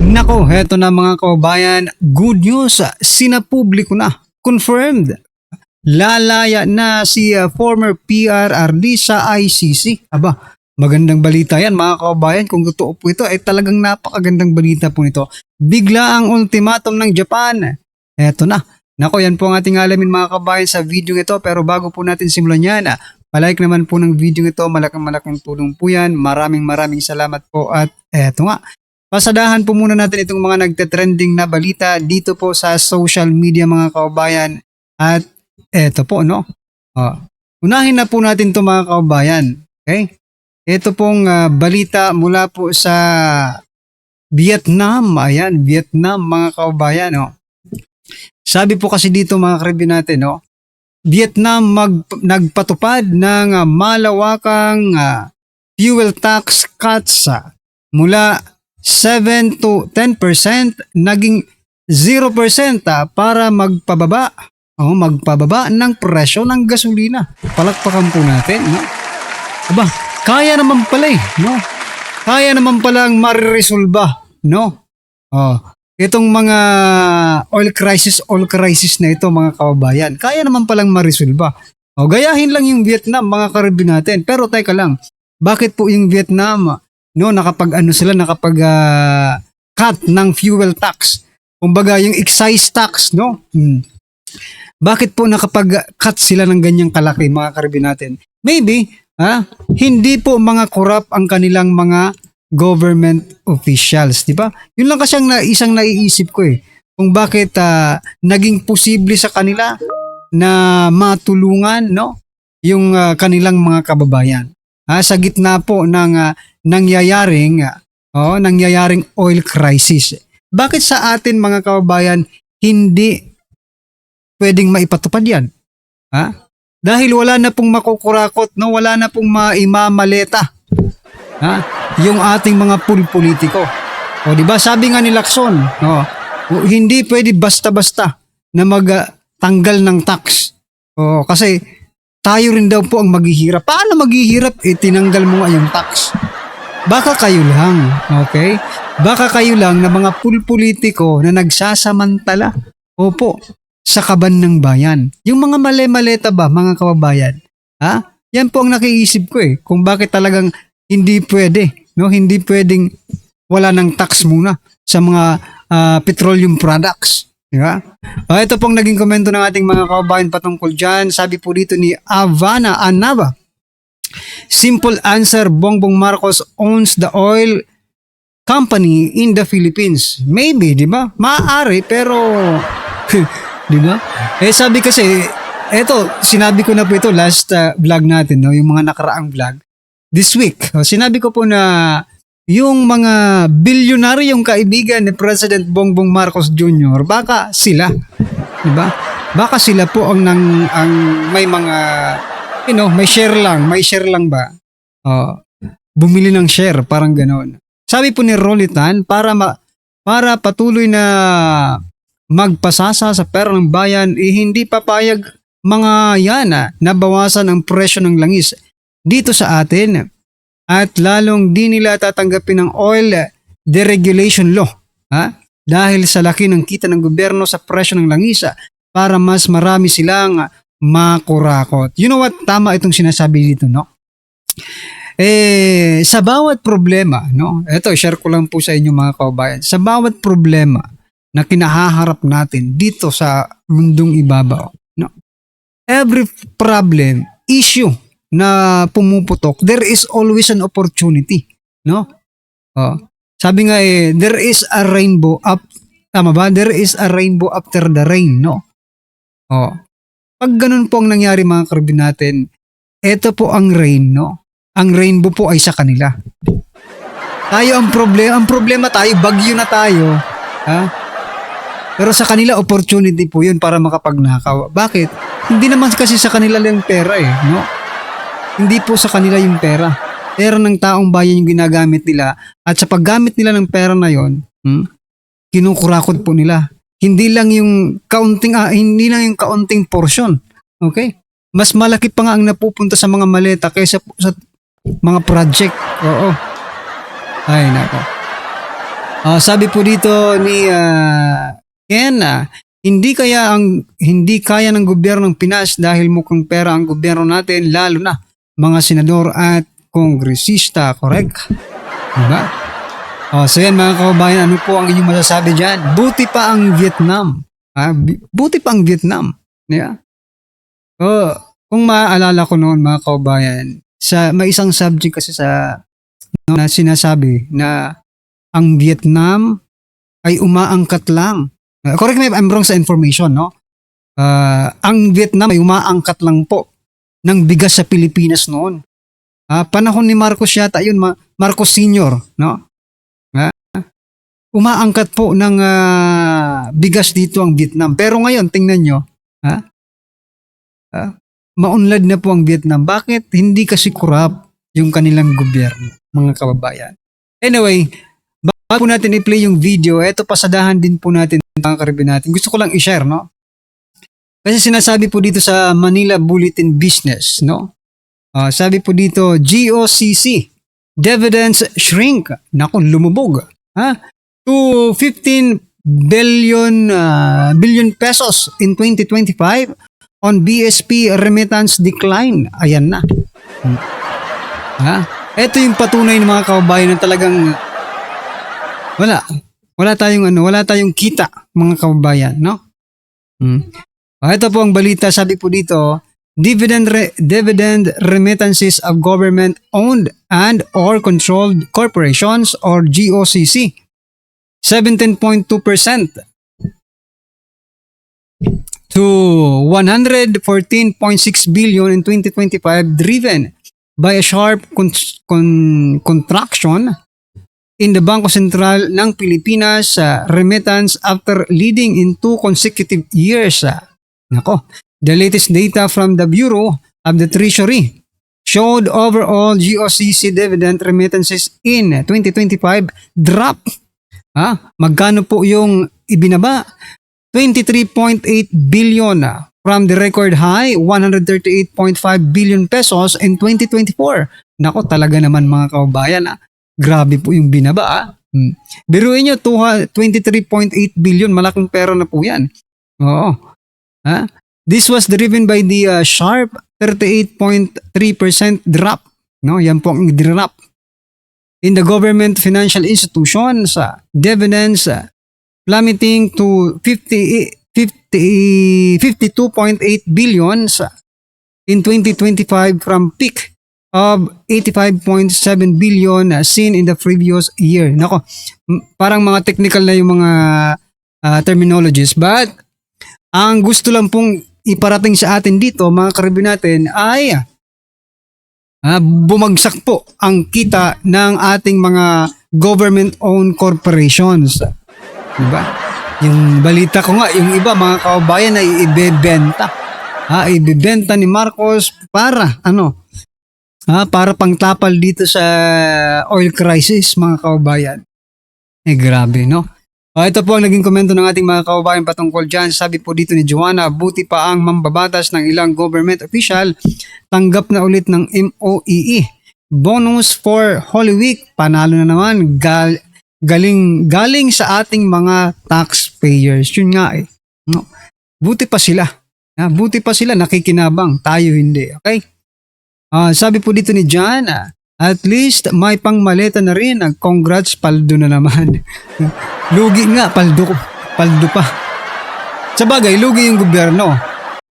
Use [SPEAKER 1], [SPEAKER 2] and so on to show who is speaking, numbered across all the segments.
[SPEAKER 1] Nako, heto na mga kababayan. Good news, sinapubliko na. Confirmed. Lalaya na si former PRRD sa ICC. Aba, magandang balita yan mga kababayan. Kung totoo po ito, ay talagang napakagandang balita po ito. Bigla ang ultimatum ng Japan. Heto na. Nako, yan po ang ating alamin mga kababayan sa video ito. Pero bago po natin simulan yan, palike naman po ng video ito. Malaking tulong po yan. Maraming salamat po. At eto nga. Pasadahan po muna natin itong mga nagte-trending na balita dito po sa social media mga kababayan. At eto po, no? Unahin na po natin ito mga kababayan. Okay? Ito pong balita mula po sa Vietnam. Ayan, Vietnam mga kababayan. No? Sabi po kasi dito mga karibin natin, no? Vietnam nagpatupad ng malawakang fuel tax cuts mula 7 to 10% naging 0% para magpababa ng presyo ng gasolina. Palakpakan po natin, no? Aba, kaya naman pala no? Kaya naman pala ang mariresolba, no? Itong mga oil crisis na ito mga kababayan. Kaya naman palang marisolba. Gayahin lang yung Vietnam mga karibin natin. Pero teka lang, bakit po yung Vietnam nakapag cut ng fuel tax, kumbaga yung excise tax, no? Bakit po nakapag-cut sila ng ganyang kalaki mga karibin natin? Maybe hindi po mga corrupt ang kanilang mga government officials, di ba? Yun lang kasi ang isang naiisip ko kung bakit naging posible sa kanila na matulungan yung kanilang mga kababayan sa gitna po ng nangyayaring oil crisis. Bakit sa atin mga kababayan hindi pwedeng maipatupad yan? Dahil wala na pong makukurakot, wala na pong maimamaleta yung ating mga politiko. Di ba? Sabi nga ni Lacson, hindi pwede basta-basta na magtanggal ng tax. Kasi tayo rin daw po ang maghihirap. Paano maghihirap? Tinanggal mo nga yung tax. Baka kayo lang, okay? Baka kayo lang na mga politiko na nagsasamantala, sa kaban ng bayan. Yung mga mali-maleta ba, mga kababayan? Yan po ang nakiisip ko kung bakit talagang hindi pwede, hindi pwedeng wala ng tax muna sa mga petroleum products. Diba? Ito pong naging komento ng ating mga kababayan patungkol dyan. Sabi po dito ni Avana Anava, simple answer, Bongbong Marcos owns the oil company in the Philippines. Maybe, di ba? Maaari, pero di ba? Sabi kasi, sinabi ko na po ito last vlog natin, yung mga nakaraang vlog. This week, sinabi ko po na yung mga bilyonaryong kaibigan ni President Bongbong Marcos Jr., baka sila, di ba? Baka sila po ang may mga may share lang ba? Bumili ng share, parang ganoon. Sabi po ni Rolitan, para patuloy na magpasasa sa pera ng bayan, hindi papayag mga yan na bawasan ang presyo ng langis dito sa atin. At lalong di nila tatanggapin ng oil deregulation law dahil sa laki ng kita ng gobyerno sa presyo ng langis para mas marami silang makurakot. You know what? Tama itong sinasabi dito, no? Sa bawat problema, ito, share ko lang po sa inyo mga kababayan. Sa bawat problema na kinahaharap natin dito sa mundong ibabaw, every problem, issue na pumuputok, there is always an opportunity, Sabi nga there is a rainbow tama ba? There is a rainbow after the rain, Pag ganun po ang nangyari mga karibin natin, ito po ang rain, Ang rainbow po ay sa kanila. Tayo ang problema tayo, bagyo na tayo, Pero sa kanila opportunity po 'yun para makapagnakaw. Bakit? Hindi naman kasi sa kanila lang pera Hindi po sa kanila yung pera. Pera ng taong bayan yung ginagamit nila, at sa paggamit nila ng pera na 'yon, kinukurakot po nila. Hindi lang yung kaunting portion. Okay? Mas malaki pa nga ang napupunta sa mga maleta kaysa sa mga project. Oo. Ay, nako. Sabi po dito ni Ken, hindi kaya ng gobyerno ng Pinas dahil mukhang pera ang gobyerno natin, lalo na mga senador at kongresista, correct? Diba? So yan mga kababayan, ano po ang inyong masasabi dyan? Buti pa ang Vietnam. Buti pa ang Vietnam. Yeah. Kung maaalala ko noon mga kababayan, may isang subject kasi na sinasabi na ang Vietnam ay umaangkat lang. Correct me if I'm wrong sa information, no? Ang Vietnam ay umaangkat lang po ng bigas sa Pilipinas noon. Panahon ni Marcos yata yun, Marcos Sr., no? Umaangkat po ng bigas dito ang Vietnam. Pero ngayon, tingnan nyo, maunlad na po ang Vietnam. Bakit? Hindi kasi kurap yung kanilang gobyerno, mga kababayan. Anyway, bago po natin i-play yung video, eto pasadahan din po natin ang karibin natin. Gusto ko lang i-share, no? Kasi sinasabi po dito sa Manila Bulletin Business, no? Sabi po dito, GOCC, dividends shrink. Naku, lumubog. To 15 billion pesos in 2025 on BSP remittance decline. Ayan na. Ito yung patunay ng mga kababayan na talagang wala tayong kita, mga kababayan, no? Ito po ang balita, sabi po dito, dividend remittances of government owned and or controlled corporations or GOCC 17.2% to 114.6 billion in 2025, driven by a sharp contraction in the Bangko Sentral ng Pilipinas remittance after leading in 2 consecutive years. The latest data from the Bureau of the Treasury showed overall GOCC dividend remittances in 2025 drop. Magkano po yung ibinaba? 23.8 billion from the record high 138.5 billion pesos in 2024. Nako, talaga naman mga kababayan, grabe po yung binaba. Biruin nyo, 23.8 billion, malaking pera na po yan. Oo. This was driven by the sharp 38.3% drop. No, yan po ang drop in the government financial institutions, dividends plummeting to 52.8 billion in 2025 from peak of 85.7 billion seen in the previous year. Nako, parang mga technical na yung mga terminologies, but ang gusto lang pong iparating sa atin dito, mga karibin natin, ay bumagsak po ang kita ng ating mga government-owned corporations. Diba? Yung balita ko nga, yung iba mga kababayan ay ibebenta. Ibebenta ni Marcos para para pangtapal dito sa oil crisis, mga kababayan. Grabe, no? Ito po ang naging komento ng ating mga kababayan patungkol dyan. Sabi po dito ni Joanna, buti pa ang mambabatas ng ilang government official tanggap na ulit ng MOEE. Bonus for Holy Week, panalo na naman, galing sa ating mga taxpayers. Yun nga no? Buti pa sila. Buti pa sila nakikinabang, tayo hindi. Okay? Sabi po dito ni John, at least may pangmaleta na rin. Congrats, paldo na naman. Lugi nga, paldo pa. Sa bagay, lugi yung gobyerno.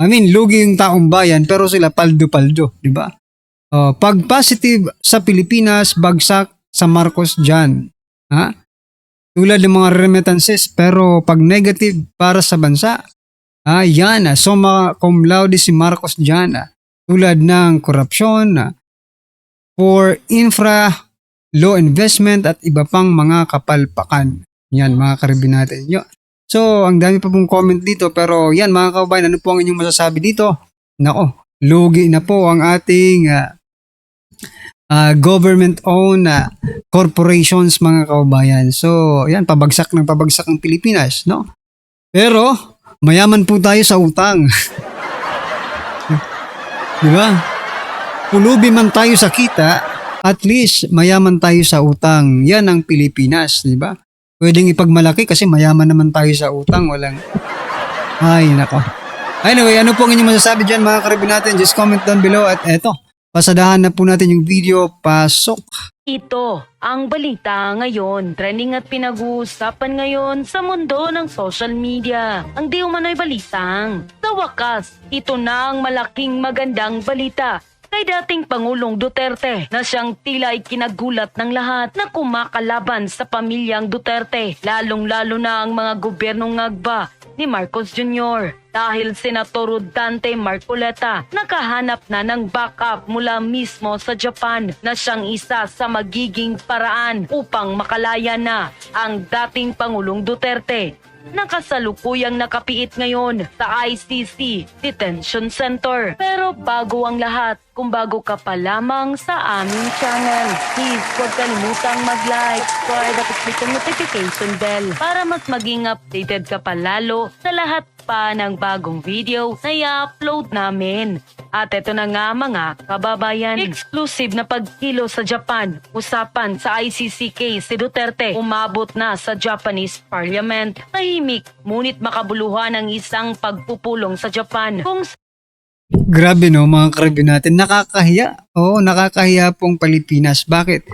[SPEAKER 1] Lugi yung taong bayan, pero sila paldo-paldo, di ba? Pag positive sa Pilipinas, bagsak sa Marcos dyan. Tulad ng mga remittances, pero pag negative para sa bansa, yan, summa cum laude si Marcos dyan. Tulad ng korupsyon, for infra, law investment at iba pang mga kapalpakan. Yan mga karibin natin. So, ang dami pa pong comment dito, pero yan mga kababayan, ano po ang inyong masasabi dito? Nako, lugi na po ang ating government-owned corporations, mga kababayan. So, yan, pabagsak ng Pilipinas, no? Pero, mayaman po tayo sa utang. Di ba? Pulubi man tayo sa kita, at least mayaman tayo sa utang. Yan ang Pilipinas, di ba? pwedeng ipagmalaki kasi mayaman naman tayo sa utang. Walang, ay nako. Anyway, ano po ang inyong masasabi dyan mga karibin natin? Just comment down below at eto, pasadahan na po natin yung video. Pasok!
[SPEAKER 2] Ito ang balita ngayon. Trending at pinag-uusapan ngayon sa mundo ng social media. Ang di umano'y balitang. Sa wakas, ito na ang malaking magandang balita kay dating Pangulong Duterte na siyang tila ay kinagulat ng lahat na kumakalaban sa pamilyang Duterte, lalong-lalo na ang mga gobyernong ngagba ni Marcos Jr. Dahil Senator Rodante Marcoleta nakahanap na ng backup mula mismo sa Japan na siyang isa sa magiging paraan upang makalaya na ang dating Pangulong Duterte. Nakasalukuyang nakapiit ngayon sa ICC Detention Center. Pero bago ang lahat, kung bago ka pa lamang sa aming channel, please huwag kalimutang mag-like, subscribe at click ang notification bell para mas maging updated ka pa lalo sa lahat pa ng bagong video na i-upload namin. At ito na nga mga kababayan, exclusive na pagkilo sa Japan. Usapan sa ICC case si Duterte umabot na sa Japanese Parliament. Tahimik ngunit makabuluhan ang isang pagpupulong sa Japan kung
[SPEAKER 1] Grabe no mga karibin natin, nakakahiya. Oo, nakakahiya pong Pilipinas. Bakit?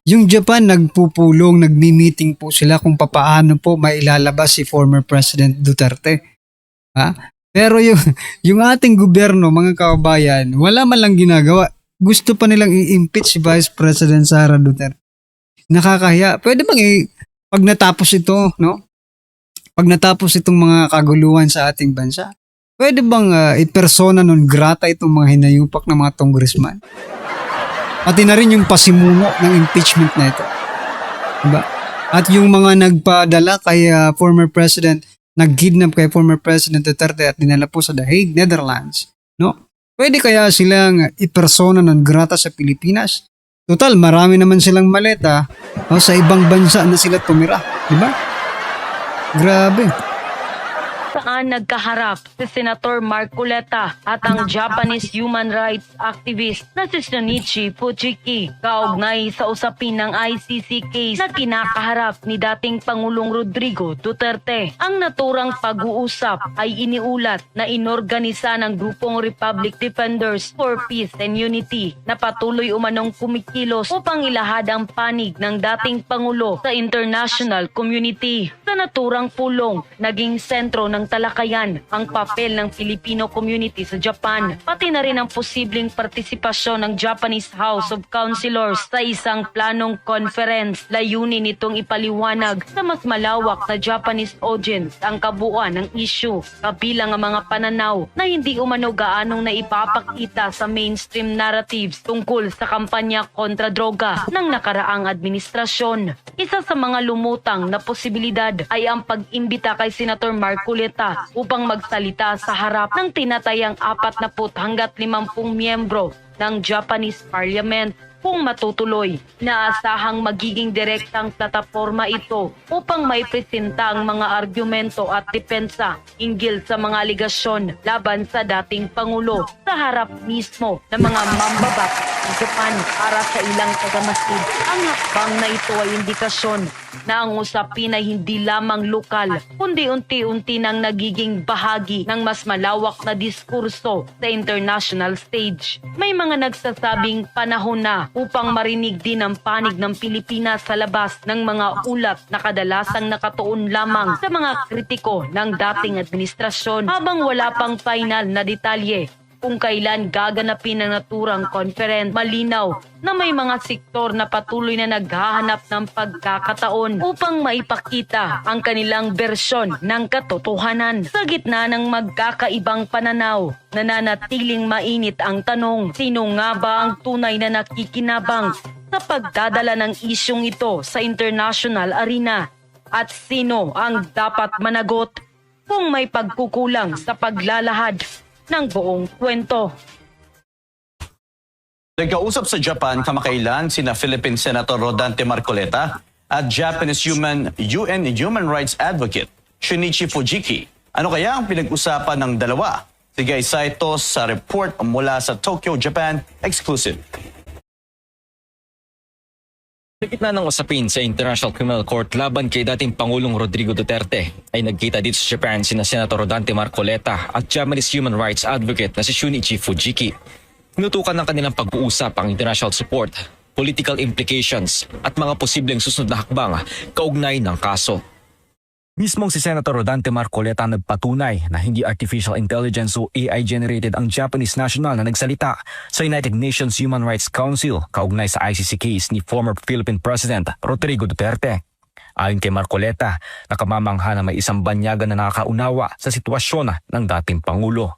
[SPEAKER 1] Yung Japan nagpupulong, nagmi-meeting po sila kung papaano po mailalabas si former President Duterte. Pero yung ating gobyerno, mga kababayan, wala man lang ginagawa. Gusto pa nilang i-impeach si Vice President Sara Duterte. Nakakahiya. Pwede bang pag natapos ito, no? Pag natapos itong mga kaguluhan sa ating bansa, pwede bang i-persona non grata itong mga hinayupak ng mga congressman? Pati na rin yung pasimuno ng impeachment na ito. Diba? At yung mga nagpadala kay former president, nag-kidnap kay former President Duterte at dinala po sa The Hague, Netherlands. No? Pwede kaya silang i-persona non grata sa Pilipinas? Total, marami naman silang maleta sa ibang bansa na sila tumira. Diba? Grabe.
[SPEAKER 2] saan nagkaharap si Senator Marcoleta at ang Japanese human rights activist na si Shinichi Fujiki kaugnay sa usapin ng ICC case na kinakaharap ni dating Pangulong Rodrigo Duterte. Ang naturang pag-uusap ay iniulat na inorganisa ng grupong Republic Defenders for Peace and Unity na patuloy umanong kumikilos upang ilahad ang panig ng dating Pangulo sa international community. Sa naturang pulong, naging sentro ng talakayan ang papel ng Filipino community sa Japan, pati na rin ang posibleng partisipasyon ng Japanese House of Councilors sa isang planong conference. Layunin nitong ipaliwanag sa mas malawak na Japanese audience ang kabuuan ng issue, kabilang ang mga pananaw na hindi umano gaanong naipapakita sa mainstream narratives tungkol sa kampanya kontra droga ng nakaraang administrasyon. Isa sa mga lumutang na posibilidad ay ang pag-imbita kay Senator Marcoleta upang magsalita sa harap ng tinatayang 40 hanggat 50 miyembro ng Japanese Parliament. Kung matutuloy, naasahang magiging direktang plataforma ito upang maipresenta ang mga argumento at depensa hinggil sa mga aligasyon laban sa dating Pangulo sa harap mismo ng mga mambabatas ng Japan. Para sa ilang tagamasid, ang hakbang na ito ay indikasyon na ang usapin ay hindi lamang lokal, kundi unti-unti nang nagiging bahagi ng mas malawak na diskurso sa international stage. May mga nagsasabing panahon na upang marinig din ang panig ng Pilipinas sa labas ng mga ulat na kadalasang nakatuon lamang sa mga kritiko ng dating administrasyon, habang wala pang final na detalye kung kailan gaganapin ang naturang conference. Malinaw na may mga sektor na patuloy na naghahanap ng pagkakataon upang maipakita ang kanilang bersyon ng katotohanan. Sa gitna ng magkakaibang pananaw, nananatiling mainit ang tanong, sino nga ba ang tunay na nakikinabang sa pagdadala ng isyong ito sa international arena? At sino ang dapat managot kung may pagkukulang sa paglalahad ng buong kwento?
[SPEAKER 3] Nagkausap sa Japan kamakailan sina Philippine Senator Rodante Marcoleta at Japanese UN Human Rights Advocate Shinichi Fujiki. Ano kaya ang pinag-usapan ng dalawa? Sige, isa ito sa report mula sa Tokyo, Japan, exclusive.
[SPEAKER 4] Sa gitna ng usapin sa International Criminal Court laban kay dating Pangulong Rodrigo Duterte, ay nagkita dito sa Japan sina Senator Rodante Marcoleta at Japanese human rights advocate na si Shunichi Fujiki. Tinutukan ng kanilang pag-uusap ang international support, political implications at mga posibleng susunod na hakbang kaugnay ng kaso. Mismong si Senator Rodante Marcoleta nagpatunay na hindi artificial intelligence o AI generated ang Japanese national na nagsalita sa United Nations Human Rights Council kaugnay sa ICC case ni former Philippine President Rodrigo Duterte. Ayon kay Marcoleta, nakamamangha na may isang banyaga na nakakaunawa sa sitwasyon ng dating Pangulo.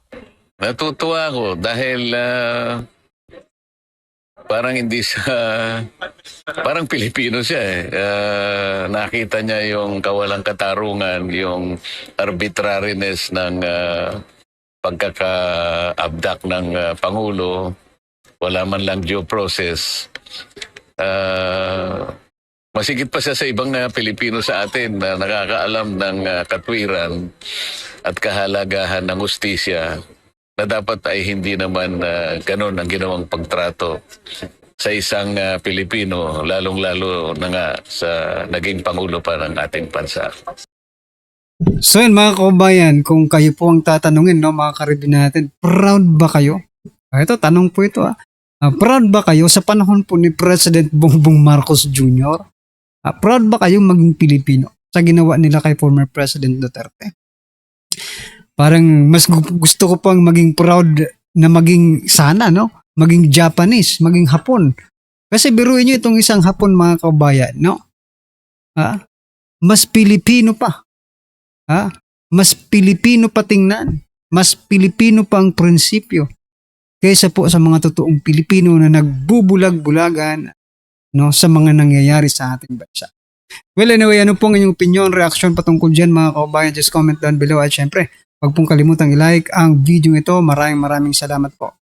[SPEAKER 5] Natutuwa ako dahil parang hindi siya, parang Pilipino siya eh. Nakita niya yung kawalang katarungan, yung arbitrariness ng pagkaka-abduct ng Pangulo. Wala man lang due process. Masigit pa siya sa ibang Pilipino sa atin na nakakaalam ng katwiran at kahalagahan ng hustisya na dapat ay hindi naman ganun ang ginawang pagtrato sa isang Pilipino, lalong-lalo na nga sa naging Pangulo pa ng ating bansa.
[SPEAKER 1] So yun mga kabayan, kung kayo po ang tatanungin, no, mga karibin natin, proud ba kayo? Ito, tanong po ito. Proud ba kayo sa panahon po ni President Bongbong Marcos Jr.? Proud ba kayong maging Pilipino sa ginawa nila kay former President Duterte? Parang mas gusto ko pang maging proud na maging sana, no? Maging Japanese, maging Hapon. Kasi biruin nyo itong isang Hapon, mga kabayan, no? Mas Pilipino pa. Mas Pilipino pa tingnan. Mas Pilipino pa ang prinsipyo kaysa po sa mga totoong Pilipino na nagbubulag-bulagan, no, sa mga nangyayari sa ating bansa. Well, anyway, ano pong inyong opinion, reaction patungkol dyan, mga kabayan? Just comment down below at syempre, huwag pong kalimutang i-like ang video ito. Maraming salamat po.